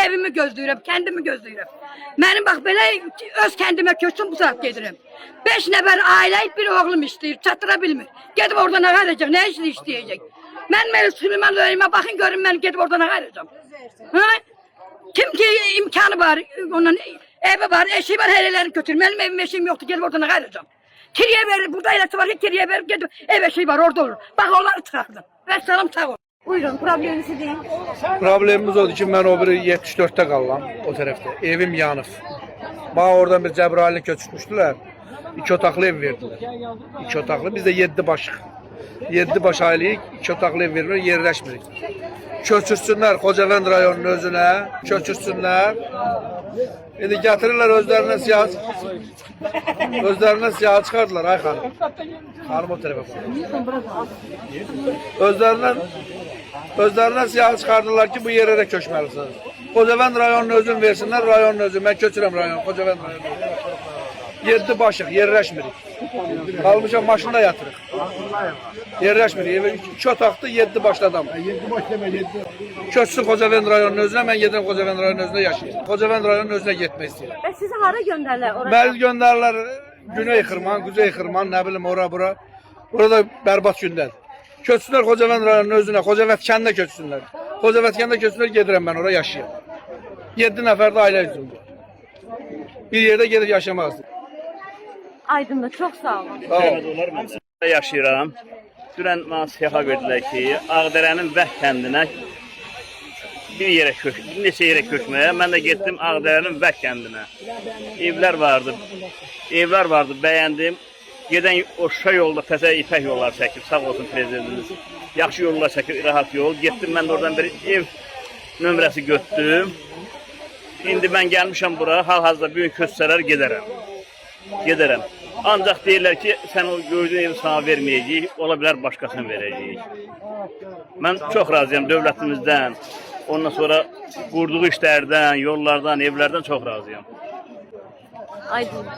evimi gözləyirəm, kəndimi gözləyirəm. Mənim bax belə öz kəndimə köçüm bu saat gedirəm. 5 nəfər ailə, bir oğlum işləyir, çatıra bilmir. Gedib orada nə qalacaq, nə işlə işləyəcək? Mən belə Süleyman Löyümə baxın görün mən gedib orada nə qalacağam. Ha? Kim ki imkanı var, onun evi var, eşi var, her ellerini götür. Benim evim eşim yoktu, gelip oradan ne kalacağım? Kiriye verir, burada ileti var ki kiriye verir, gidip ev eşi var, orada olur. Bak onları çıkardım. Ver salam sağ ol. Buyurun, probleminizi deyin. Problemimiz odur ki, mən o biri 74'te qalıram o tərəfdə. Evim yanıb. Bana oradan bir Cəbrayilini köçürmüşdülər. 2 otaqlı ev verdilər. 2 otaqlı, biz də 7 başıq. 7 baş ailəyik, 2 otaqlı ev verirlər, yerləşmirik. Köçürsünlər Xocavənd rayonunun özünə, köçürsünlər. İndi gətirirlər özlərinə siyahı çıxardılar, ay xanım. Xanım o tərəfə baxın. Özlərinə siyahı çıxardılar ki, bu yerə də köçməlisiniz. Xocavənd rayonunun özünü versinlər, rayonun özünü. Mən köçürəm rayonu, Xocavənd rayonunu. 7 başıq, yerləşmirik. Qalmışam maşında yatırıq. Yerləşmirik. Evi 2 otaqlı 7 başlı adam. 7 baş deme 7. Köçsün Xocavənd rayonunun özünə, mən gedirəm Xocavənd rayonunun özünə yaşayayım. Xocavənd rayonunun özünə getmək istəyirəm. Və sizi hara göndərirlər oraya? Məni göndərirlər Güney Xırman, Kuzey Xırman, nə bilim ora-bura. Burada bərbad gündədir. Köçsünlər Xocavənd rayonunun özünə, Xocavənd kəndinə köçsünlər. Xocavənd kəndinə köçsünlər, gedirəm mən oraya yaşayayım. 7 nəfər də ailə üzründə. Bir yerdə gedib yaşamazdı. Aydındır, çox sağ olun. Yaşayıram. Dünən mənə siyaha verdilər ki, Ağdərənin Vəh kəndinə bir neçə yerə köçməyə. Mən də getdim Ağdərənin Vəh kəndinə. Evlər vardı, bəyəndim. Gedən o Şuşa yolda təzə ipək yollar çəkib, sağ olsun prezidentimiz. Yaxşı yollar çəkib, rahat yol. Getdim mən də oradan bir ev nömrəsi götürdüm. İndi mən gəlmişəm bura, hal-hazırda bugün köçsələr gedərəm. Ancaq deyirlər ki, sən o gördüyün evi sana verməyəcəyik, ola bilər başqasına verəcəyik. Mən çox razıyam dövlətimizdən, ondan sonra qurduğu işlərdən, yollardan, evlərdən çox razıyam. Aydındır.